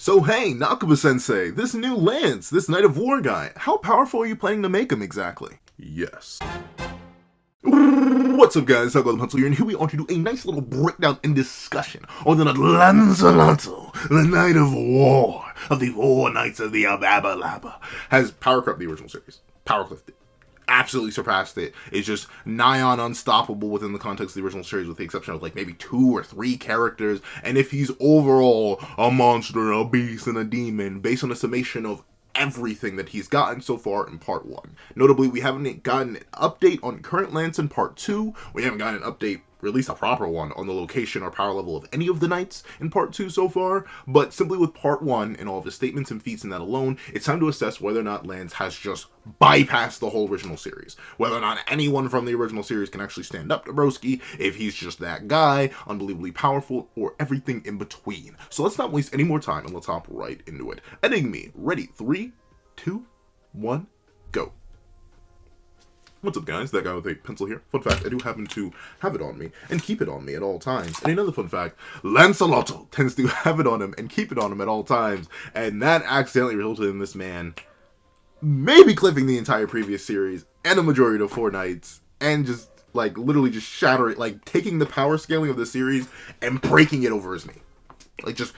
So hey, Nakaba-sensei, this new Lance, this Knight of War guy, how powerful are you planning to make him exactly? Yes. What's up guys, I'll go the pencil here, and here we are to do a nice little breakdown and discussion on the Lancelot, the Knight of War, of the Four Knights of the Ababalaba. Has power crept the original series. Power clipped it. Absolutely surpassed it. It's just nigh on unstoppable within the context of the original series, with the exception of like maybe 2 or 3 characters. And if he's overall a monster, a beast, and a demon, based on a summation of everything that he's gotten so far in part 1. Notably, we haven't gotten an update on current Lance in part 2. We haven't gotten an update, or at least a proper one, on the location or power level of any of the knights in part 2 so far. But simply with part 1 and all of his statements and feats in that alone, it's time to assess whether or not Lance has just bypassed the whole original series. Whether or not anyone from the original series can actually stand up to Broski, if he's just that guy, unbelievably powerful, or everything in between. So let's not waste any more time and let's hop right into it. Ending me. Ready? 3, 2, 1, go. What's up guys, that guy with a pencil here. Fun fact, I do happen to have it on me and keep it on me at all times. And another fun fact, Lancelot tends to have it on him and keep it on him at all times. And that accidentally resulted in this man maybe clipping the entire previous series and a majority of 4 Knights and just like literally just shattering, like taking the power scaling of the series and breaking it over his knee. Like just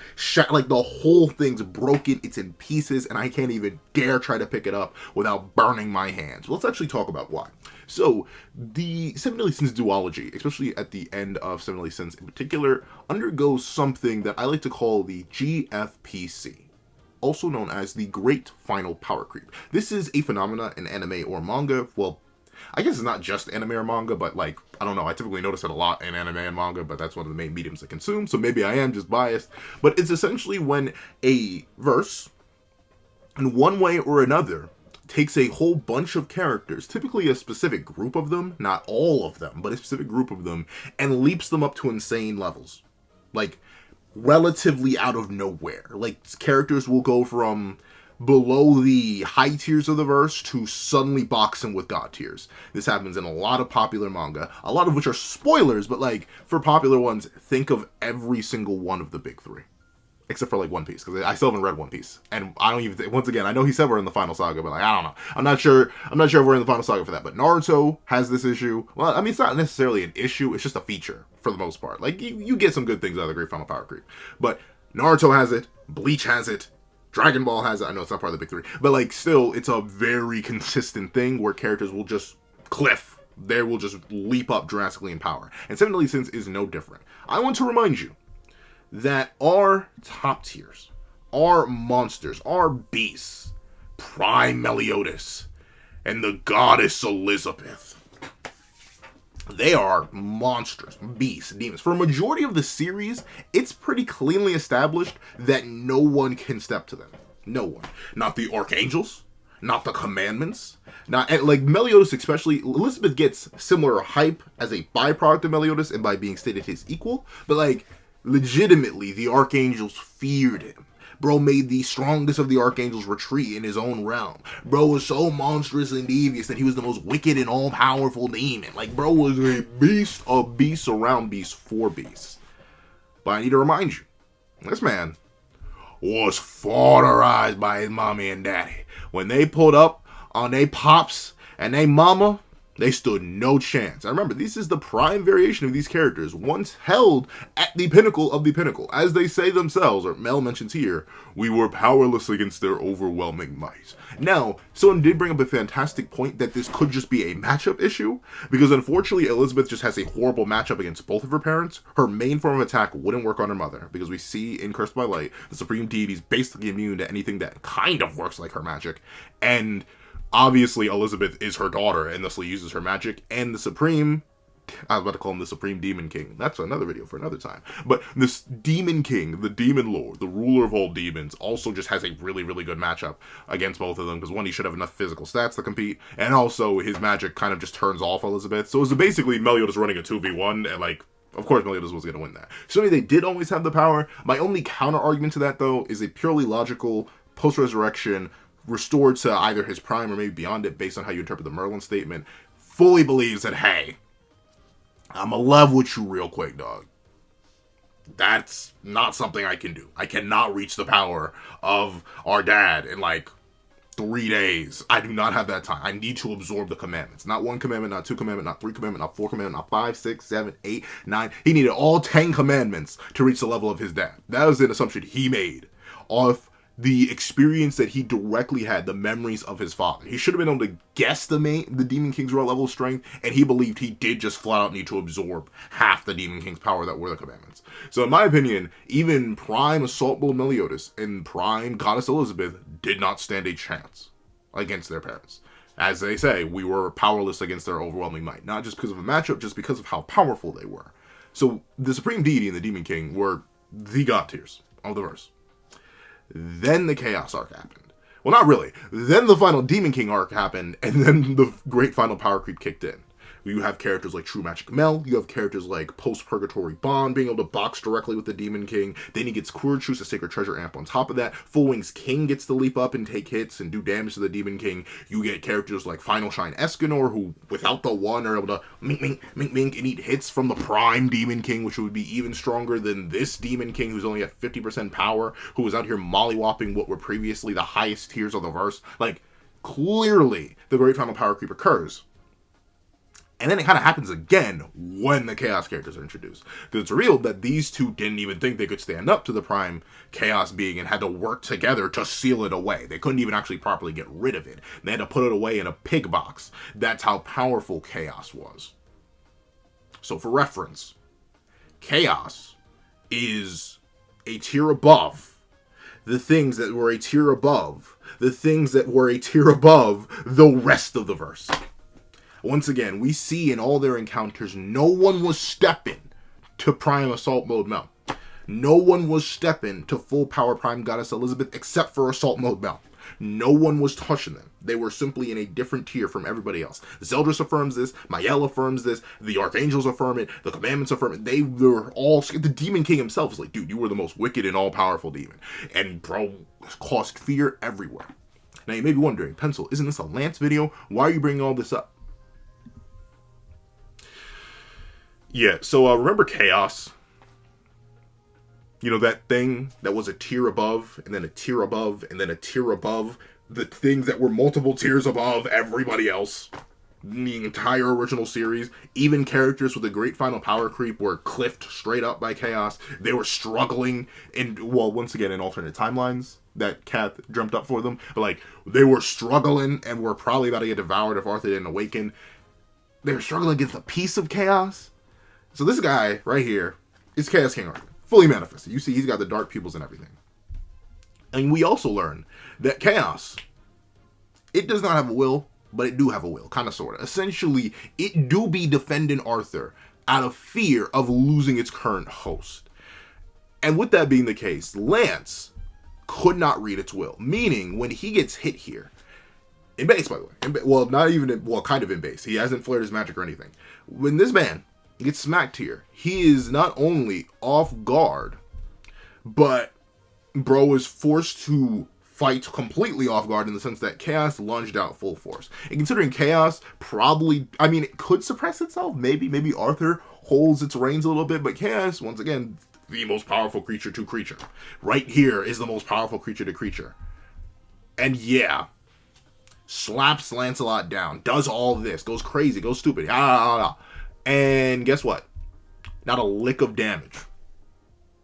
like the whole thing's broken, it's in pieces, and I can't even dare try to pick it up without burning my hands. Well, let's actually talk about why. So, the Seven Deadly Sins duology, especially at the end of Seven Deadly Sins in particular, undergoes something that I like to call the GFPC, also known as the Great Final Power Creep. This is a phenomena in anime or manga. Well, I guess it's not just anime or manga, but like, I don't know, I typically notice it a lot in anime and manga, but that's one of the main mediums I consume, so maybe I am just biased. But it's essentially when a verse, in one way or another, takes a whole bunch of characters, typically a specific group of them, not all of them, but a specific group of them, and leaps them up to insane levels. Like, relatively out of nowhere. Like, characters will go from below the high tiers of the verse to suddenly boxing with god tiers. This happens in a lot of popular manga, a lot of which are spoilers, but like, for popular ones, think of every single one of the big 3. Except for like One Piece, because I still haven't read One Piece. And I don't even, once again, I know he said we're in the final saga, but like, I don't know. I'm not sure if we're in the final saga for that. But Naruto has this issue. Well, I mean, it's not necessarily an issue, it's just a feature, for the most part. Like, you get some good things out of the Great Final Power Creep. But Naruto has it, Bleach has it, Dragon Ball has it. I know it's not part of the big 3, but like still, it's a very consistent thing where characters will just cliff. They will just leap up drastically in power. And Seven Deadly Sins is no different. I want to remind you that our top tiers, our monsters, our beasts, Prime Meliodas, and the Goddess Elizabeth, they are monsters, beasts, demons. For a majority of the series, it's pretty cleanly established that no one can step to them. No one. Not the Archangels, not the Commandments, not, and like Meliodas especially. Elizabeth gets similar hype as a byproduct of Meliodas and by being stated his equal, but like, legitimately, the Archangels feared him. Bro made the strongest of the Archangels retreat in his own realm. Bro was so monstrous and devious that he was the most wicked and all-powerful demon. Like, bro was a beast of beasts around beasts for beasts. But I need to remind you, this man was fodderized by his mommy and daddy. When they pulled up on they pops and they mama, they stood no chance. I remember, this is the prime variation of these characters, once held at the pinnacle of the pinnacle. As they say themselves, or Mel mentions here, we were powerless against their overwhelming might. Now, someone did bring up a fantastic point that this could just be a matchup issue, because unfortunately Elizabeth just has a horrible matchup against both of her parents. Her main form of attack wouldn't work on her mother, because we see in Cursed by Light, the Supreme Deity is basically immune to anything that kind of works like her magic, and obviously, Elizabeth is her daughter and thusly uses her magic, and the Supreme, I was about to call him the Supreme Demon King. That's another video for another time. But this Demon King, the Demon Lord, the ruler of all demons, also just has a really, really good matchup against both of them, because one, he should have enough physical stats to compete, and also his magic kind of just turns off Elizabeth. So it was basically Meliodas running a 2v1, and like, of course Meliodas was going to win that. So they did always have the power. My only counter argument to that, though, is a purely logical, post-resurrection, restored to either his prime or maybe beyond it based on how you interpret the Merlin statement, fully believes that, hey, I'ma love with you real quick, dog. That's not something I can do. I cannot reach the power of our dad in like 3 days. I do not have that time. I need to absorb the commandments. Not one commandment, not two commandments, not three commandments, not four commandments, not 5, 6, 7, 8, 9. He needed all 10 commandments to reach the level of his dad. That was an assumption he made off the experience that he directly had, the memories of his father. He should have been able to guess the Demon King's raw level of strength, and he believed he did just flat out need to absorb half the Demon King's power that were the commandments. So in my opinion, even Prime Assault Bull Meliodas and Prime Goddess Elizabeth did not stand a chance against their parents. As they say, we were powerless against their overwhelming might. Not just because of a matchup, just because of how powerful they were. So the Supreme Deity and the Demon King were the god tiers of the verse. Then the Chaos arc happened. Well, not really. Then the final Demon King arc happened, and then the great final power creep kicked in. You have characters like True Magic Mel, you have characters like Post-Purgatory Bond being able to box directly with the Demon King, then he gets Kurchus, a Sacred Treasure amp on top of that, Full Wings King gets to leap up and take hits and do damage to the Demon King, you get characters like Final Shine Escanor, who without the one are able to mink, mink, mink, mink, and eat hits from the Prime Demon King, which would be even stronger than this Demon King who's only at 50% power, who was out here mollywopping what were previously the highest tiers of the verse. Like, clearly, the great final power creep occurs. And then it kind of happens again when the Chaos characters are introduced. Because it's revealed that these two didn't even think they could stand up to the Prime Chaos being and had to work together to seal it away. They couldn't even actually properly get rid of it. They had to put it away in a pig box. That's how powerful Chaos was. So for reference, Chaos is a tier above the things that were a tier above the things that were a tier above the rest of the verse. Once again, we see in all their encounters, no one was stepping to Prime Assault Mode Mel. No one was stepping to full power Prime Goddess Elizabeth except for Assault Mode Mel. No one was touching them. They were simply in a different tier from everybody else. Zeldris affirms this, Mael affirms this, the Archangels affirm it, the Commandments affirm it. They were all, the Demon King himself is like, dude, you were the most wicked and all-powerful demon. And bro, caused fear everywhere. Now you may be wondering, Pencil, isn't this a Lance video? Why are you bringing all this up? Yeah, so remember Chaos? You know, that thing that was a tier above, and then a tier above, and then a tier above, the things that were multiple tiers above everybody else. The entire original series, even characters with a great final power creep were cliffed straight up by Chaos. They were struggling in, well, once again, in alternate timelines that Kath dreamt up for them. But, like, they were struggling and were probably about to get devoured if Arthur didn't awaken. They were struggling against a piece of Chaos. So this guy right here is Chaos King Arthur, fully manifested. You see he's got the dark pupils and everything. And we also learn that Chaos, it does not have a will, but it do have a will, kind of, sort of. Essentially, it do be defending Arthur out of fear of losing its current host. And with that being the case, Lance could not read its will, meaning when he gets hit here, in base, by the way, well, not even, kind of in base. He hasn't flared his magic or anything. When this man gets smacked here, he is not only off guard, but bro is forced to fight completely off guard in the sense that Chaos lunged out full force. And considering Chaos probably, I mean, it could suppress itself. Maybe Arthur holds its reins a little bit, but Chaos, once again, the most powerful creature to creature. Right here is the most powerful creature to creature. And yeah, slaps Lancelot down, does all this, goes crazy, goes stupid, and guess what? Not a lick of damage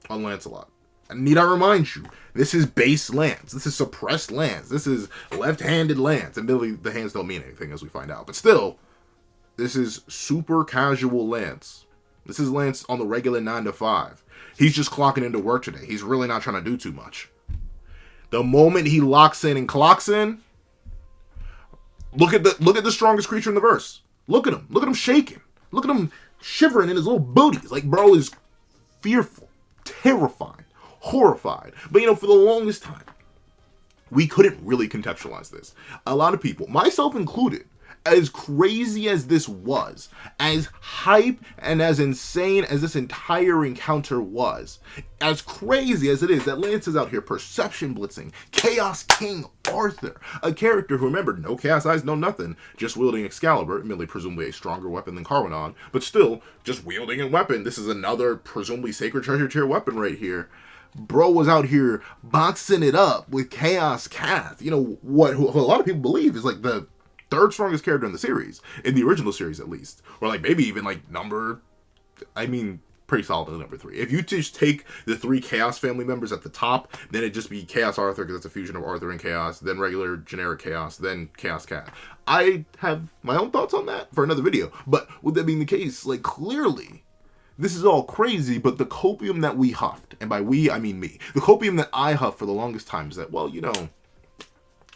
on Lancelot. And need I remind you, this is base Lance. This is suppressed Lance. This is left-handed Lance. Admittedly, the hands don't mean anything, as we find out. But still, this is super casual Lance. This is Lance on the regular 9 to 5. He's just clocking into work today. He's really not trying to do too much. The moment he locks in and clocks in, look at the strongest creature in the verse. Look at him. Look at him shaking. Look at him shivering in his little booties. Like, bro is fearful, terrified, horrified. But, you know, for the longest time, we couldn't really contextualize this. A lot of people, myself included, as crazy as this was, as hype and as insane as this entire encounter was, as crazy as it is that Lance is out here perception blitzing Chaos King Arthur, a character who, remember, no Chaos Eyes, no nothing, just wielding Excalibur, admittedly presumably a stronger weapon than Carwanon, but still, just wielding a weapon. This is another presumably Sacred Treasure tier weapon right here. Bro was out here boxing it up with Chaos Kath. You know, who a lot of people believe is like the third strongest character in the series, in the original series at least, or like maybe even like pretty solidly number 3. If you just take the 3 Chaos family members at the top, then it'd just be Chaos Arthur, because it's a fusion of Arthur and Chaos, then regular generic Chaos, then Chaos Cat. I have my own thoughts on that for another video, but with that being the case, like, clearly, this is all crazy, but the copium that we huffed, and by we, I mean me, the copium that I huffed for the longest time is that, well, you know,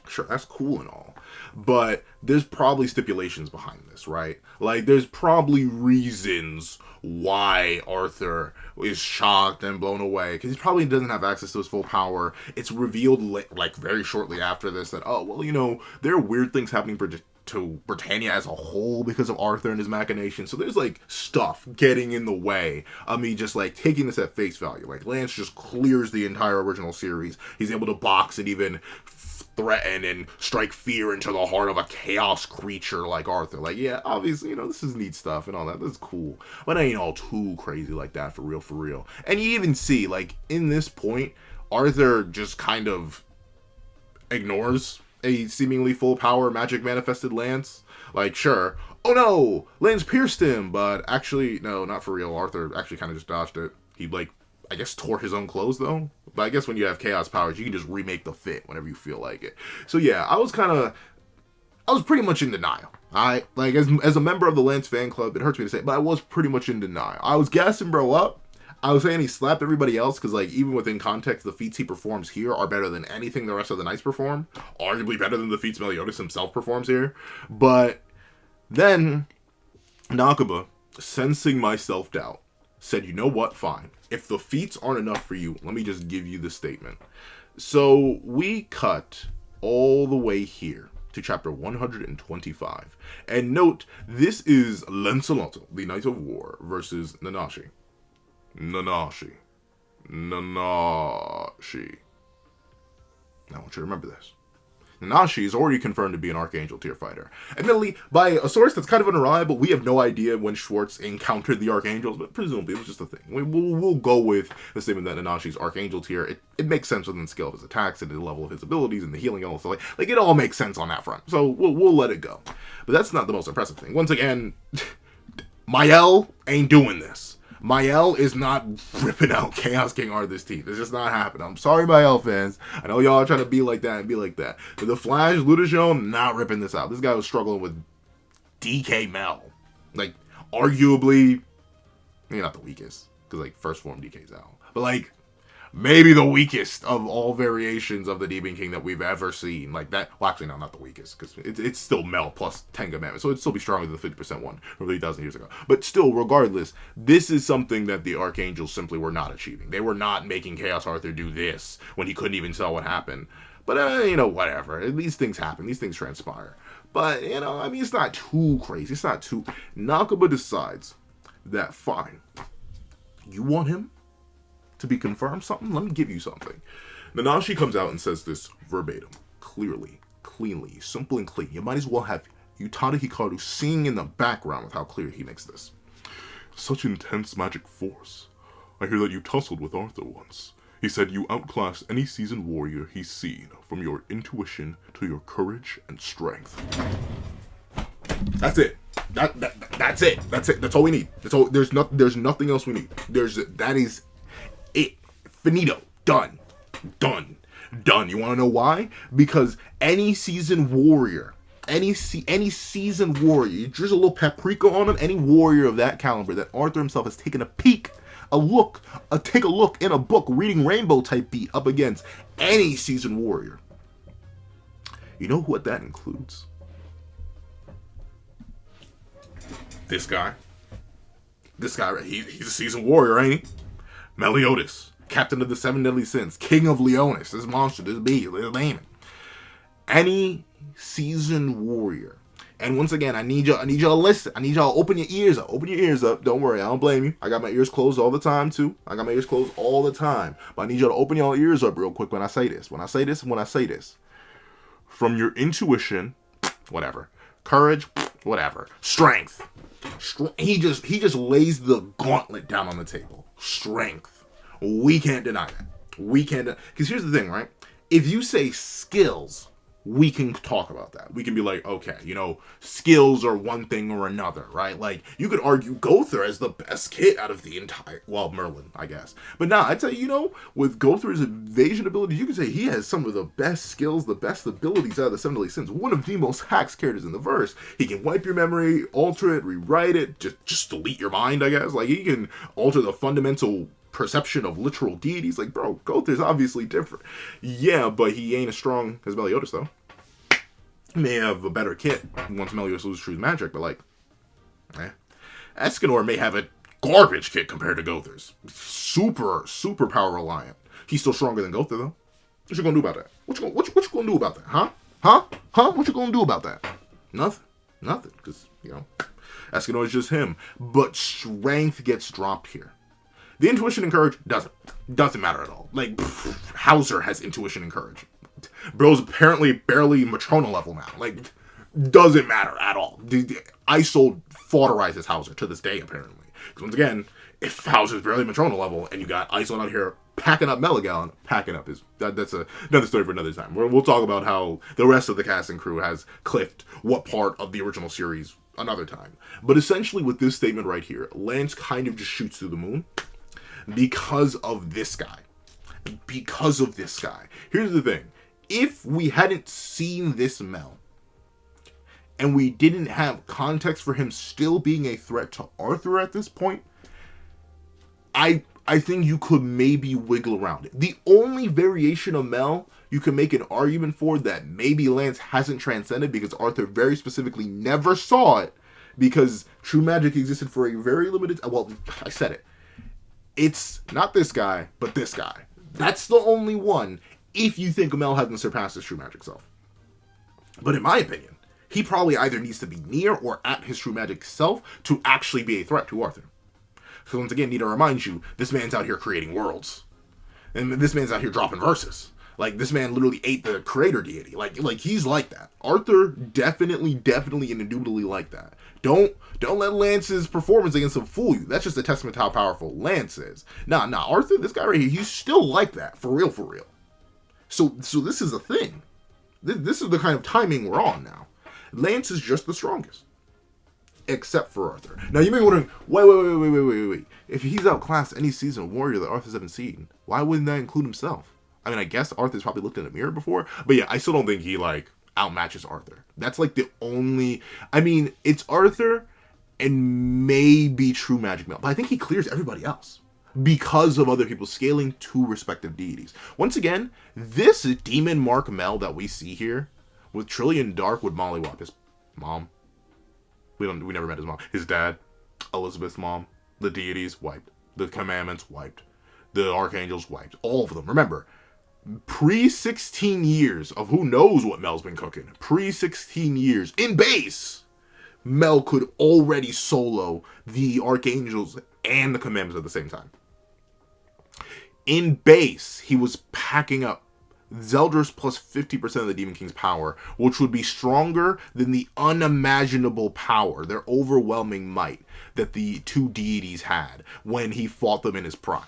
sure, that's cool and all, but there's probably stipulations behind this, right? Like, there's probably reasons why Arthur is shocked and blown away, because he probably doesn't have access to his full power. It's revealed, like, very shortly after this that, oh, well, you know, there are weird things happening to Britannia as a whole because of Arthur and his machinations. So there's, like, stuff getting in the way of me just, like, taking this at face value. Like, Lance just clears the entire original series. He's able to box and even threaten and strike fear into the heart of a chaos creature like Arthur. Like, yeah, obviously, you know, this is neat stuff and all that. That's cool. But it ain't all too crazy like that, for real, for real. And you even see, like, in this point, Arthur just kind of ignores a seemingly full power magic manifested Lance. Like, sure, oh no, Lance pierced him, but actually, no, not for real. Arthur actually kind of just dodged it. He, like, I guess tore his own clothes, though. But I guess when you have chaos powers, you can just remake the fit whenever you feel like it. So yeah, I was pretty much in denial. Like, as a member of the Lance fan club, it hurts me to say it, but I was pretty much in denial. I was gassing bro up. I was saying he slapped everybody else, because, like, even within context, the feats he performs here are better than anything the rest of the knights perform. Arguably better than the feats Meliodas himself performs here. But then Nakaba, sensing my self-doubt, said, you know what, fine. If the feats aren't enough for you, let me just give you the statement. So we cut all the way here to chapter 125. And note, this is Lancelot, the Knight of War, versus Nanashi. Nanashi. Now I want you to remember this. Nanashi is already confirmed to be an Archangel tier fighter. Admittedly, by a source that's kind of unreliable, we have no idea when Schwartz encountered the Archangels, but presumably it was just a thing. We'll go with the statement that Nanashi's Archangel tier. It makes sense within the scale of his attacks and the level of his abilities and the healing and all stuff. Like, it all makes sense on that front. So we'll let it go. But that's not the most impressive thing. Once again, Mael ain't doing this. Mael is not ripping out Chaos King Arthur's teeth. It's just not happening. I'm sorry, Mael fans. I know y'all are trying to be like that and be like that. But the Flash, Ludashone, not ripping this out. This guy was struggling with DK Mel. Like, arguably, maybe not the weakest, because, like, first form DK's out. But, like, maybe the weakest of all variations of the Demon King that we've ever seen. Like that, well, actually, no, not the weakest, because it's still Mel plus 10 commandments, so it'd still be stronger than the 50% one from 3,000 years ago. But still, regardless, this is something that the Archangels simply were not achieving. They were not making Chaos Arthur do this when he couldn't even tell what happened. But, you know, whatever. These things happen. These things transpire. But, you know, I mean, it's not too crazy. It's not too... Nakaba decides that, fine, you want him to be confirmed something? Let me give you something. Nanashi comes out and says this verbatim, clearly, cleanly, simple and clean. You might as well have Utada Hikaru singing in the background with how clear he makes this. Such intense magic force. I hear that you tussled with Arthur once. He said you outclass any seasoned warrior he's seen, from your intuition to your courage and strength. That's it. That's it. That's it. That's all we need. That's all. There's nothing else we need. That is it. Finito. Done. You want to know why? Because any seasoned warrior, any seasoned warrior, you drizzle a little paprika on him, any warrior of that caliber that Arthur himself has taken a peek, take a look in a book, reading Rainbow type beat up against any seasoned warrior. You know what that includes? This guy. Right? He's a seasoned warrior, ain't he? Meliodas, captain of the 7 deadly sins, king of Leonis, this monster, this beast, this demon. Any seasoned warrior, And once again, I need y'all to listen. I need y'all to open your ears up. Open your ears up. Don't worry, I don't blame you. I got my ears closed all the time too. I got my ears closed all the time. But I need y'all to open y'all ears up real quick when I say this. When I say this. From your intuition, whatever. Courage, whatever. Strength. He just lays the gauntlet down on the table. Strength. We can't deny that. Because here's the thing, right? If you say skills, we can talk about that. We can be like, okay, skills are one thing or another, right? Like, you could argue Gowther as the best kit out of the entire, well, Merlin, I guess. But nah, I tell you, with Gowther's evasion ability, you can say he has some of the best skills, the best abilities out of the Seven Deadly Sins. One of the most hacks characters in the verse. He can wipe your memory, alter it, rewrite it, just delete your mind, I guess. Like, he can alter the fundamental perception of literal deities. Like, bro, Gowther's obviously different. Yeah, but he ain't as strong as Meliodas, though. He may have a better kit once Meliodas loses true magic, but Escanor may have a garbage kit compared to Gowther's. Super power reliant. He's still stronger than Gowther, though. What you gonna do about that? What you gonna do about that? Huh? What you gonna do about that? Nothing. Because, Escanor is just him. But strength gets dropped here. The intuition and courage doesn't matter at all. Like, Hauser has intuition and courage. Bro's apparently barely Matrona level now. Like, doesn't matter at all. Isold fodderizes Hauser to this day, apparently. Because once again, if Hauser's barely Matrona level, and you got Isold out here packing up Melagallon, that's another story for another time. We'll talk about how the rest of the cast and crew has cliffed what part of the original series another time. But essentially, with this statement right here, Lance kind of just shoots through the moon because of this guy. Here's the thing. If we hadn't seen this Mel, and we didn't have context for him still being a threat to Arthur at this point, I think you could maybe wiggle around it. The only variation of Mel you can make an argument for that maybe Lance hasn't transcended because Arthur very specifically never saw it, because true magic existed for a very limited... Well, I said it. It's not this guy, but this guy. That's the only one, if you think Mel hasn't surpassed his true magic self. But in my opinion, he probably either needs to be near or at his true magic self to actually be a threat to Arthur. So once again, need to remind you, this man's out here creating worlds. And this man's out here dropping verses. Like, this man literally ate the creator deity. Like he's like that. Arthur definitely and indubitably like that. Don't let Lance's performance against him fool you. That's just a testament to how powerful Lance is. Nah, Arthur, this guy right here, he's still like that. For real. So this is a thing. This is the kind of timing we're on now. Lance is just the strongest. Except for Arthur. Now, you may be wondering, wait. If he's outclassed any seasoned warrior that Arthur's ever seen, why wouldn't that include himself? I mean, I guess Arthur's probably looked in a mirror before, but yeah, I still don't think he, outmatches Arthur. That's, the only... I mean, it's Arthur and maybe True Magic Mel, but I think he clears everybody else because of other people scaling to respective deities. Once again, this Demon Mark Mel that we see here, with Trillion Dark would mollywop his mom. We never met his mom. His dad, Elizabeth's mom, the deities wiped. The commandments wiped. The archangels wiped. All of them. Remember, pre-16 years of who knows what Mel's been cooking. Pre-16 years in base, Mel could already solo the archangels and the commandments at the same time. In base, he was packing up Zeldris plus 50% of the Demon King's power, which would be stronger than the unimaginable power, their overwhelming might, that the two deities had when he fought them in his prime.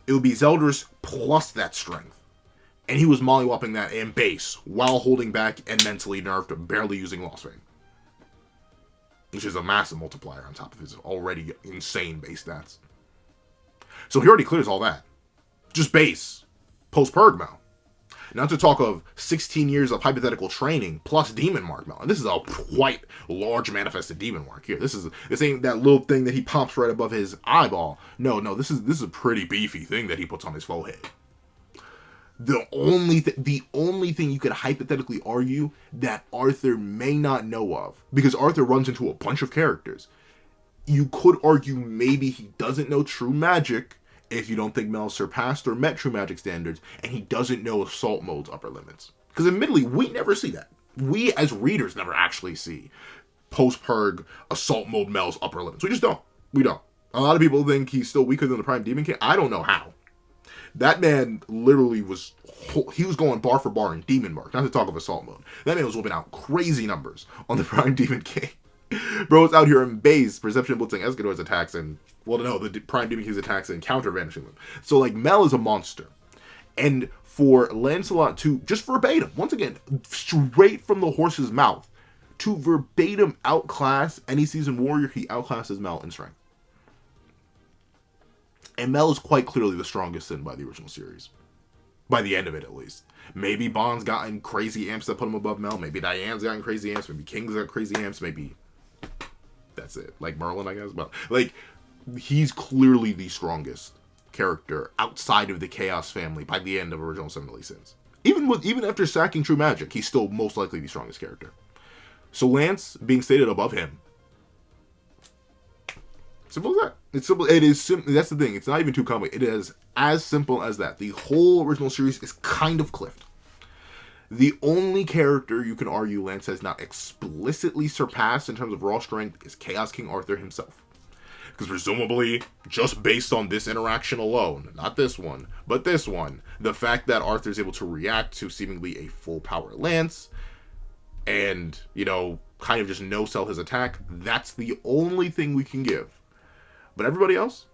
It would be Zeldris plus that strength. And he was mollywopping that in base, while holding back and mentally nerfed, barely using Lost Fame. Which is a massive multiplier on top of his already insane base stats. So he already clears all that. Just base. Post-Purg Mel. Not to talk of 16 years of hypothetical training plus Demon Mark Mel. And this is a quite large manifested Demon Mark here. This ain't that little thing that he pops right above his eyeball. No, this is a pretty beefy thing that he puts on his forehead. The only thing you could hypothetically argue that Arthur may not know of, because Arthur runs into a bunch of characters, you could argue maybe he doesn't know true magic, if you don't think Mel surpassed or met true magic standards, and he doesn't know assault mode's upper limits. Because admittedly, we never see that. We as readers never actually see post-purg assault mode Mel's upper limits. We just don't. We don't. A lot of people think he's still weaker than the Prime Demon King. I don't know how. That man literally he was going bar for bar in Demon Mark, not to talk of assault mode. That man was whipping out crazy numbers on the Prime Demon King. Bro's out here in base, perception blitzing Escador's attacks and, well, no, the Prime Demon King's attacks and counter vanishing them. So, like, Mel is a monster. And for Lancelot to, just verbatim, once again, straight from the horse's mouth, to verbatim outclass any seasoned warrior, he outclasses Mel in strength. And Mel is quite clearly the strongest sin by the original series. By the end of it, at least. Maybe Bond's gotten crazy amps that put him above Mel. Maybe Diane's gotten crazy amps. Maybe King's got crazy amps. Maybe that's it. Like Merlin, I guess. But, like, he's clearly the strongest character outside of the Chaos family by the end of original Seven Deadly Sins. Even after sacking True Magic, he's still most likely the strongest character. So Lance being stated above him. Simple as that. It's simple. It is simple. That's the thing. It's not even too complicated. It is as simple as that. The whole original series is kind of cliffed. The only character you can argue Lance has not explicitly surpassed in terms of raw strength is Chaos King Arthur himself. Because presumably, just based on this interaction alone, not this one, but this one, the fact that Arthur is able to react to seemingly a full power Lance and, you know, kind of just no-sell his attack, that's the only thing we can give. But everybody else,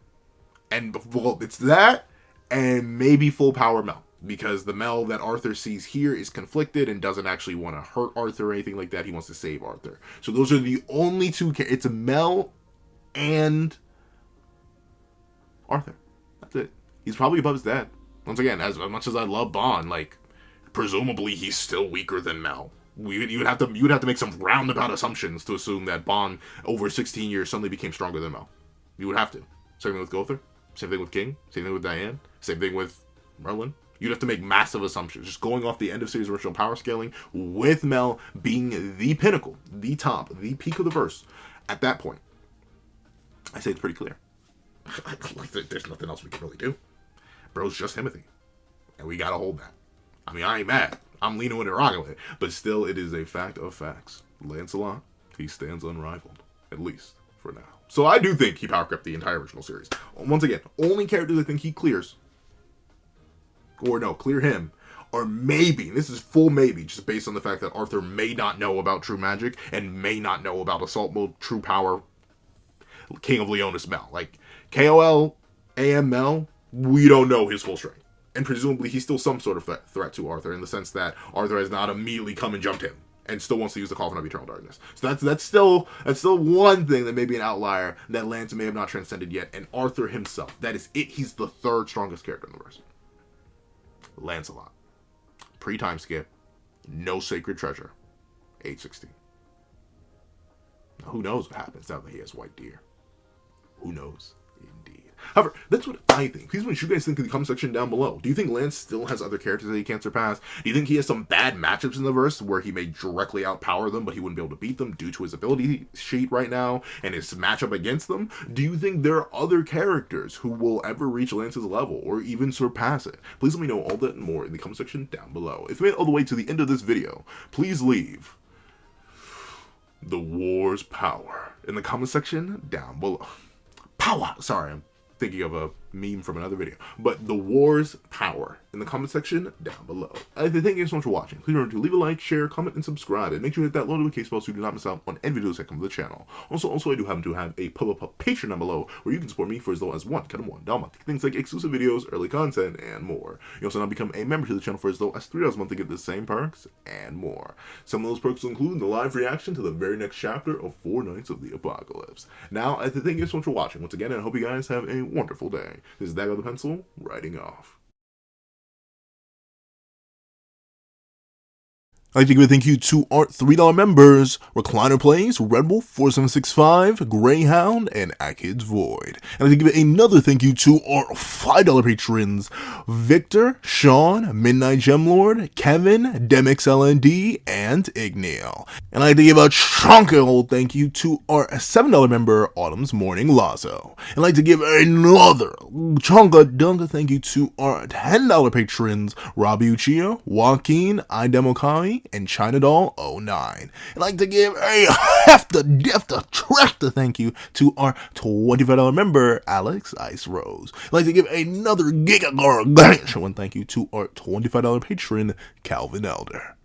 and well, it's that, and maybe full power Mel. Because the Mel that Arthur sees here is conflicted and doesn't actually want to hurt Arthur or anything like that. He wants to save Arthur. So those are the only two. It's a Mel and Arthur. That's it. He's probably above his dad. Once again, as much as I love Bond, like, presumably he's still weaker than Mel. You would have to make some roundabout assumptions to assume that Bond, over 16 years, suddenly became stronger than Mel. You would have to. Same thing with Gother. Same thing with King. Same thing with Diane. Same thing with Merlin. You'd have to make massive assumptions. Just going off the end of series original power scaling, with Mel being the pinnacle, the top, the peak of the verse, at that point, I say it's pretty clear. There's nothing else we can really do. Bro's just Timothy. And we gotta hold that. I mean, I ain't mad. I'm leaning with it, rocking with it. But still, it is a fact of facts. Lancelot, he stands unrivaled. At least, for now. So I do think he power crept the entire original series. Once again, only characters I think he clears, or no, clear him, or maybe, this is full maybe, just based on the fact that Arthur may not know about True Magic, and may not know about Assault Mode, True Power, King of Leonis Mel. Like, KOL, AM Mel, we don't know his full strength. And presumably he's still some sort of threat to Arthur, in the sense that Arthur has not immediately come and jumped him, and still wants to use the Coffin of Eternal Darkness. So that's still one thing that may be an outlier that Lance may have not transcended yet. And Arthur himself, that is it. He's the third strongest character in the verse. Lancelot, pre-time skip, no sacred treasure, age 16. Now, who knows what happens now that he has White Deer? Who knows? Indeed. However, that's what I think. Please, what you guys think in the comment section down below. Do you think Lance still has other characters that he can't surpass? Do you think he has some bad matchups in the verse where he may directly outpower them, but he wouldn't be able to beat them due to his ability sheet right now and his matchup against them? Do you think there are other characters who will ever reach Lance's level or even surpass it? Please let me know all that and more in the comment section down below. If you made it all the way to the end of this video, please leave the war's power in the comment section down below. Power! Sorry, I'm thinking of a meme from another video. But the war's power in the comment section down below. Thank you so much for watching. Please remember to leave a like, share, comment, and subscribe. And make sure you hit that notification bell so you do not miss out on any videos that come to the channel. Also, I do happen to have a Patreon down below where you can support me for as low as $1 a month. Things like exclusive videos, early content, and more. You also now become a member to the channel for as low as $3 a month to get the same perks and more. Some of those perks will include the live reaction to the very next chapter of 4 Nights of the Apocalypse. Now, thank you so much for watching once again, and I hope you guys have a wonderful day. This is Dagger the Pencil, writing off. I'd like to give a thank you to our $3 members, Recliner Plays, Red Wolf 4765, Greyhound, and Akid's Void. And I'd like to give another thank you to our $5 patrons, Victor, Sean, Midnight Gemlord, Kevin, DemXLND, and Igneal. And I'd like to give a chunky old thank you to our $7 member, Autumn's Morning Lazo. And I'd like to give another chunka thank you to our $10 patrons, Robbie Uchio, Joaquin, Idemokai, Lee and China Doll 09. I'd like to give a hefty tractor thank you to our $25 member, Alex Ice Rose. I'd like to give another giga gargantuan thank you to our $25 patron, Calvin Elder.